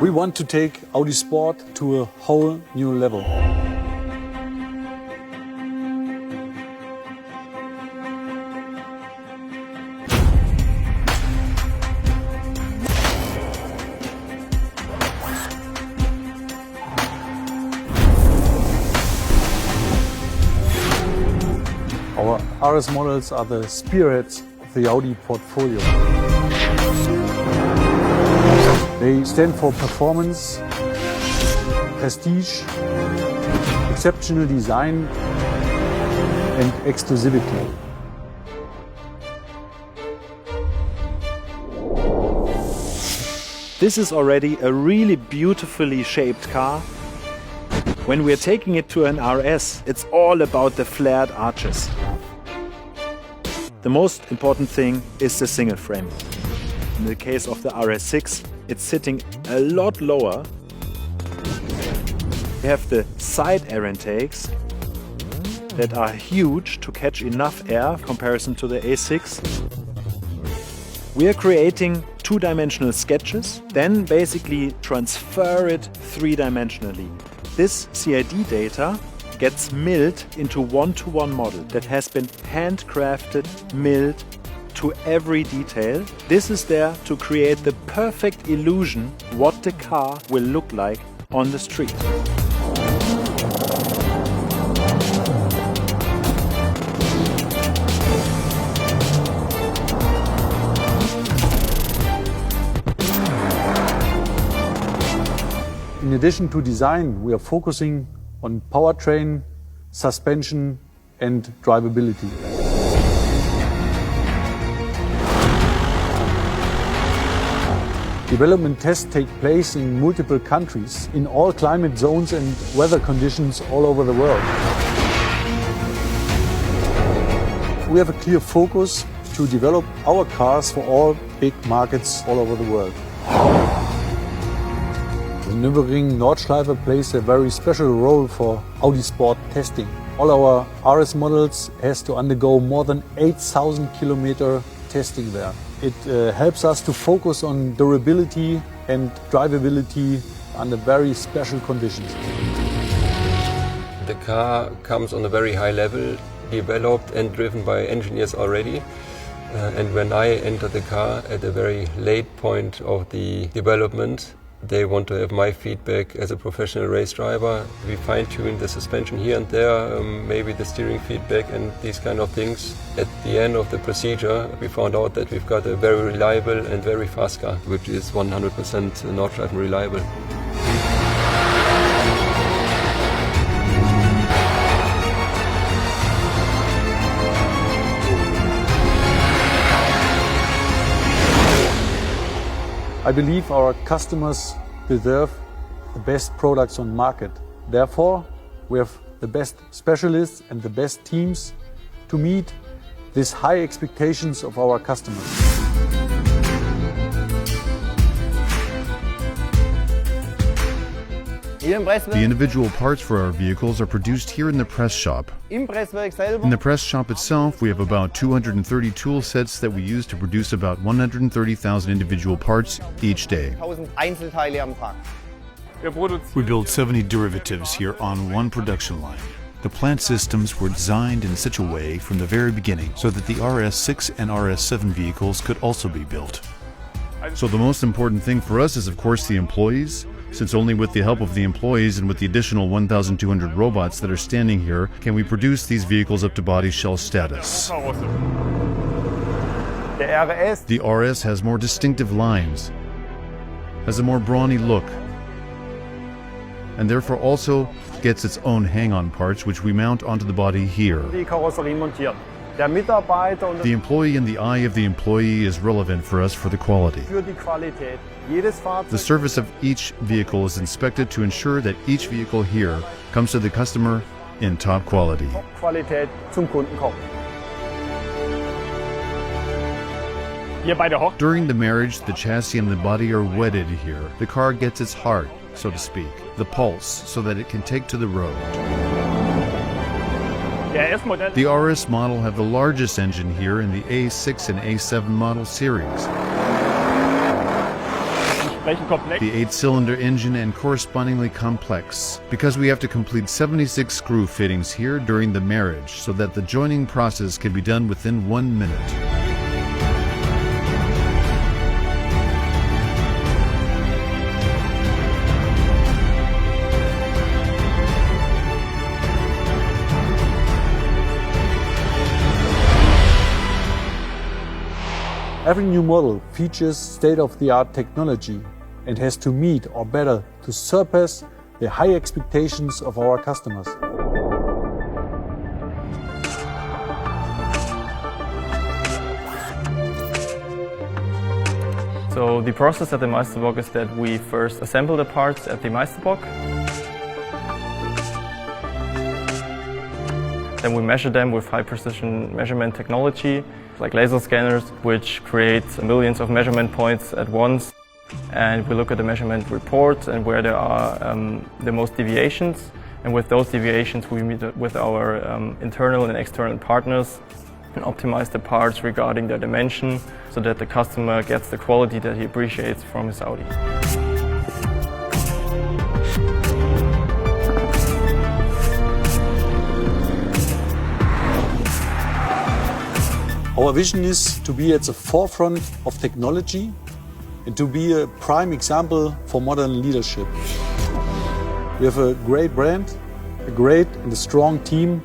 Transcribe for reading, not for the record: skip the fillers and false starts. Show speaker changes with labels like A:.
A: We want to take Audi Sport to a whole new level. Our RS models are the spearheads of the Audi portfolio. They stand for performance, prestige, exceptional design and exclusivity.
B: This is already a really beautifully shaped car. When we're taking it to an RS, it's all about the flared arches. The most important thing is the single frame. In the case of the RS6, it's sitting a lot lower. We have the side air intakes that are huge to catch enough air in comparison to the A6. We are creating two-dimensional sketches, then basically transfer it three-dimensionally. This CAD data gets milled into one-to-one model that has been handcrafted, milled to every detail. This is there to create the perfect illusion what the car will look like on the street.
A: In addition to design, we are focusing on powertrain, suspension and drivability. Development tests take place in multiple countries, in all climate zones and weather conditions all over the world. We have a clear focus to develop our cars for all big markets all over the world. The Nürburgring Nordschleife plays a very special role for Audi Sport testing. All our RS models has to undergo more than 8,000 kilometer testing there. It helps us to focus on durability and drivability under very special conditions.
C: The car comes on a very high level, developed and driven by engineers already. And when I enter the car at a very late point of the development, they want to have my feedback as a professional race driver. We fine-tune the suspension here and there, maybe the steering feedback and these kind of things. At the end of the procedure, we found out that we've got a very reliable and very fast car, which is 100% Nordschleife reliable.
A: I believe our customers deserve the best products on the market. Therefore, we have the best specialists and the best teams to meet these high expectations of our customers.
D: The individual parts for our vehicles are produced here in the press shop. In the press shop itself, we have about 230 tool sets that we use to produce about 130,000 individual parts each day. We build 70 derivatives here on one production line. The plant systems were designed in such a way from the very beginning so that the RS6 and RS7 vehicles could also be built. So the most important thing for us is, of course, the employees, since only with the help of the employees and with the additional 1,200 robots that are standing here can we produce these vehicles up to body shell status. The RS has more distinctive lines, has a more brawny look, and therefore also gets its own hang-on parts which we mount onto the body here. The employee and the eye of the employee is relevant for us for the quality. The surface of each vehicle is inspected to ensure that each vehicle here comes to the customer in top quality. During the marriage, the chassis and the body are wedded here. The car gets its heart, so to speak, the pulse, so that it can take to the road. The RS model have the largest engine here in the A6 and A7 model series. The 8-cylinder engine and correspondingly complex, because we have to complete 76 screw fittings here during the marriage so that the joining process can be done within 1 minute.
A: Every new model features state-of-the-art technology and has to meet, or better, to surpass the high expectations of our customers.
E: So the process at the Meisterbock is that we first assemble the parts at the Meisterbock. Then we measure them with high-precision measurement technology, like laser scanners, which create millions of measurement points at once. And we look at the measurement reports and where there are the most deviations. And with those deviations, we meet with our internal and external partners and optimize the parts regarding their dimension so that the customer gets the quality that he appreciates from his Audi.
A: Our vision is to be at the forefront of technology and to be a prime example for modern leadership. We have a great brand, a great and a strong team.